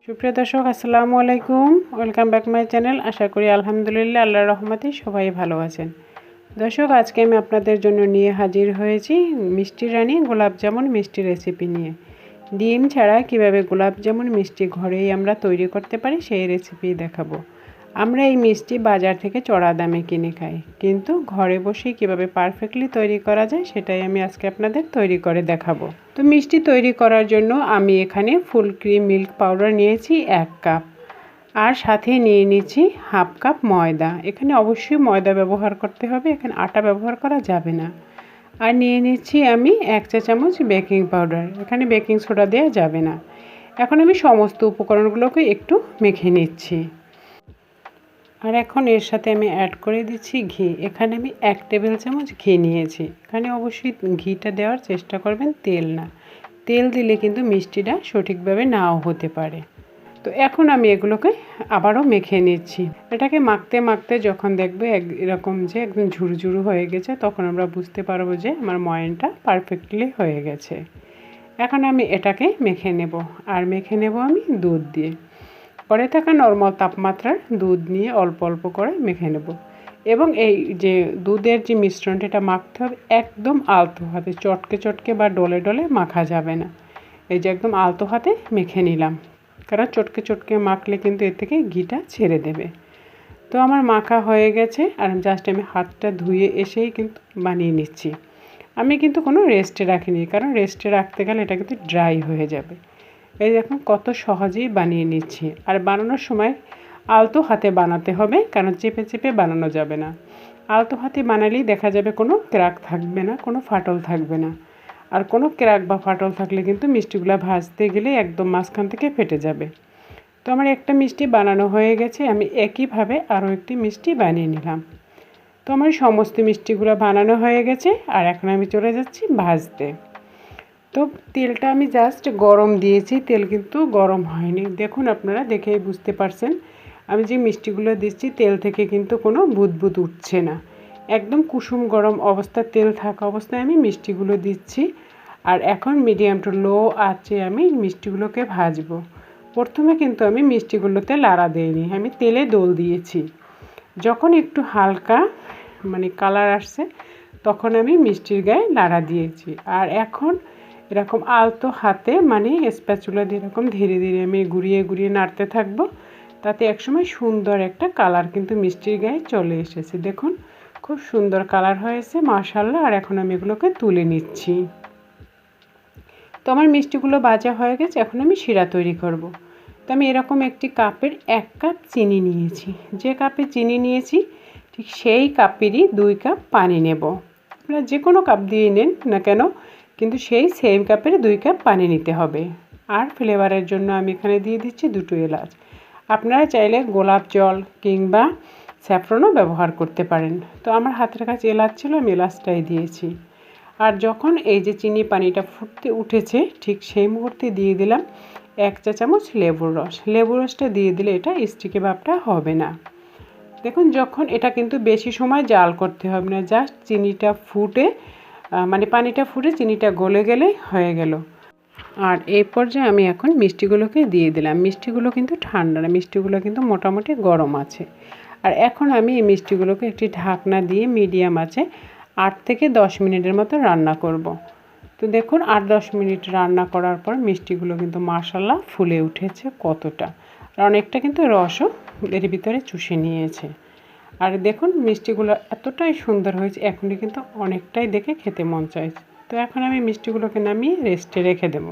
সুপ্রিয় দর্শক আসসালামু আলাইকুম, ওয়েলকাম ব্যাক মাই চ্যানেল। আশা করি আলহামদুলিল্লাহ আল্লাহর রহমতে সবাই ভালো আছেন। দর্শক, আজকে আমি আপনাদের জন্য নিয়ে হাজির হয়েছি মিষ্টি রানী গোলাপ জামুন মিষ্টি রেসিপি নিয়ে। ডিম ছাড়া কিভাবে গোলাপ জামুন মিষ্টি ঘরেই আমরা তৈরি করতে পারি সেই রেসিপি দেখাবো। আমরা এই মিষ্টি বাজার থেকে চড়া দামে কিনে খাই, কিন্তু ঘরে বসেই কিভাবে পারফেক্টলি তৈরি করা যায় সেটাই আমি আজকে আপনাদের তৈরি করে দেখাবো। তো মিষ্টি তৈরি করার জন্য আমি এখানে ফুল ক্রিম মিল্ক পাউডার নিয়েছি 1 কাপ, আর সাথে নিয়ে নিচ্ছি হাফ কাপ ময়দা। এখানে অবশ্যই ময়দা ব্যবহার করতে হবে, এখানে আটা ব্যবহার করা যাবে না। আর নিয়ে নিচ্ছি আমি 1 চা চামচ বেকিং পাউডার, এখানে বেকিং সোডা দেওয়া যাবে না। এখন আমি সমস্ত উপকরণগুলোকে একটু মেখে নিচ্ছি। আর এখন এর সাথে আমি অ্যাড করে দিচ্ছি ঘি। এখানে আমি 1 টেবিল চামচ ঘি নিয়েছি। এখানে অবশ্যই ঘিটা দেওয়ার চেষ্টা করবেন, তেল না। তেল দিলে কিন্তু মিষ্টিটা সঠিকভাবে নাও হতে পারে। তো এখন আমি এগুলোকে আবারও মেখে নিচ্ছি। এটাকে মাখতে মাখতে যখন দেখবে এরকম যে একদম ঝুরঝুরু হয়ে গেছে, তখন আমরা বুঝতে পারবো যে আমার ময়ানটা পারফেক্টলি হয়ে গেছে। এখন আমি এটাকে মেখে নেব, আর মেখে নেব আমি দুধ দিয়ে। করে থাকা নরমাল তাপমাত্রার দুধ নিয়ে অল্প অল্প করে মেখে নেব। এবং এই যে দুধের যে মিশ্রণটা, এটা মাখতে হবে একদম আলতো হাতে, চটকে চটকে বা ডলে ডলে মাখা যাবে না। এই যে একদম আলতো হাতে মেখে নিলাম, কারণ চটকে চটকে মাখলে কিন্তু এর থেকে ঘিটা ছেড়ে দেবে। তো আমার মাখা হয়ে গেছে, আর জাস্ট আমি হাতটা ধুয়ে এসেই কিন্তু বানিয়ে নিচ্ছি। আমি কিন্তু কোনো রেস্টে রাখিনি, কারণ রেস্টে রাখতে গেলে এটা কিন্তু ড্রাই হয়ে যাবে। এই দেখুন কত সহজেই বানিয়ে নিচ্ছি। আর বানানোর সময় আলতো হাতে বানাতে হবে, কারণ চেপে চেপে বানানো যাবে না। আলতো হাতে বানালেই দেখা যাবে কোনো ক্র্যাক থাকবে না, কোনো ফাটল থাকবে না। আর কোনো ক্র্যাক বা ফাটল থাকলে কিন্তু মিষ্টিগুলো ভাজতে গেলে একদম মাঝখান থেকে ফেটে যাবে। তো আমার একটা মিষ্টি বানানো হয়ে গেছে, আমি একইভাবে আরও একটি মিষ্টি বানিয়ে নিলাম। তো আমার সমস্ত মিষ্টিগুলো বানানো হয়ে গেছে, আর এখন আমি চলে যাচ্ছি ভাজতে। তো তেলটা আমি জাস্ট গরম দিয়েছি, তেল কিন্তু গরম হয়নি। দেখুন, আপনারা দেখেই বুঝতে পারছেন আমি যে মিষ্টিগুলো দিচ্ছি তেল থেকে কিন্তু কোনো বুদবুদ উঠছে না। একদম কুসুম গরম অবস্থায়, তেল থাকা অবস্থায় আমি মিষ্টিগুলো দিচ্ছি। আর এখন মিডিয়াম টু লো আঁচে আমি মিষ্টিগুলোকে ভাজবো। প্রথমে কিন্তু আমি মিষ্টিগুলোতে লাড়া দিইনি, আমি তেলে দোল দিয়েছি। যখন একটু হালকা কালার আসছে, তখন আমি মিষ্টির গায়ে লাড়া দিয়েছি। আর এখন এরকম আলতো হাতে স্প্যাচুলা দিয়ে এরকম ধীরে ধীরে আমি ঘুরিয়ে ঘুরিয়ে নাড়তে থাকবো। তাতে একসময় সুন্দর একটা কালার কিন্তু মিষ্টির গায়ে চলে এসেছে। দেখুন, খুব সুন্দর কালার হয়েছে মাশাআল্লাহ। আর এখন আমি এগুলোকে তুলে নিচ্ছি। তো আমার মিষ্টিগুলো ভাজা হয়ে গেছে, এখন আমি শিরা তৈরি করব। তো আমি এরকম একটি কাপের 1 কাপ চিনি নিয়েছি। যে কাপে চিনি নিয়েছি ঠিক সেই কাপেরই 2 কাপ পানি নেব। আপনারা যে কোনো কাপ দিয়ে নেন না কেন, কিন্তু সেই সেম কাপের 2 কাপ পানি নিতে হবে। আর ফ্লেভারের জন্য আমি এখানে দিয়ে দিচ্ছি 2টো এলাচ। আপনারা চাইলে গোলাপ জল কিংবা স্যাফরনও ব্যবহার করতে পারেন। তো আমার হাতের কাছে এলাচ ছিল, আমি এলাচটাই দিয়েছি। আর যখন এই যে চিনি পানিটা ফুটতে উঠেছে, ঠিক সেই মুহূর্তে দিয়ে দিলাম 1 চা চামচ লেবুর রস। লেবুর রসটা দিয়ে দিলে এটা স্টিকি ভাবটা হবে না। দেখুন, যখন এটা কিন্তু বেশি সময় জাল করতে হবে না, জাস্ট চিনিটা ফুটে পানিটা ফুটে চিনিটা গলে গেলে হয়ে গেল। আর এই পর্যায়ে আমি এখন মিষ্টিগুলোকে দিয়ে দিলাম। মিষ্টিগুলো কিন্তু ঠান্ডা না, মিষ্টিগুলো কিন্তু মোটামুটি গরম আছে। আর এখন আমি এই মিষ্টিগুলোকে একটি ঢাকনা দিয়ে মিডিয়াম আছে 8 থেকে 10 মিনিটের মতো রান্না করব। তো দেখুন, 8-10 মিনিট রান্না করার পর মিষ্টিগুলো কিন্তু মাশাআল্লাহ ফুলে উঠেছে কতটা, আর অনেকটা কিন্তু রসও এর ভিতরে চুষে নিয়েছে। আর দেখুন, মিষ্টিগুলো এতটাই সুন্দর হয়েছে, এখনই কিন্তু অনেকটাই দেখে খেতে মন চাইছে। তো এখন আমি মিষ্টিগুলোকে নামিয়ে রেস্টে রেখে দেব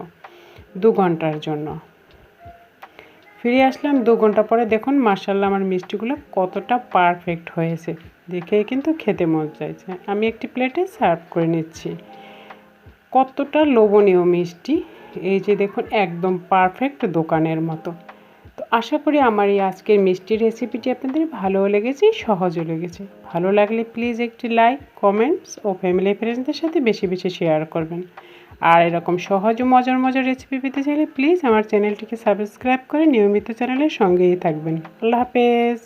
2 ঘন্টার জন্য। ফিরে আসলাম 2 ঘন্টা পরে। দেখুন মাশাআল্লাহ আমার মিষ্টিগুলো কতটা পারফেক্ট হয়েছে, দেখেই কিন্তু খেতে মন চাইছে। আমি একটি প্লেটে সার্ভ করে নিচ্ছি। কতটা লোভনীয় মিষ্টি, এই যে দেখুন একদম পারফেক্ট দোকানের মতো। তো আশা করি আমার এই আজকের মিষ্টি রেসিপিটি আপনাদের ভালো লেগেছে, সহজও লেগেছে। ভালো লাগলে প্লিজ একটি লাইক, কমেন্টস ও ফ্যামিলি ফ্রেন্ডসদের সাথে বেশি বেশি শেয়ার করবেন। আর এরকম সহজ ও মজার মজার রেসিপি পেতে চাইলে প্লিজ আমার চ্যানেলটিকে সাবস্ক্রাইব করে নিয়মিত চ্যানেলের সঙ্গেই থাকবেন। আল্লাহ হাফেজ।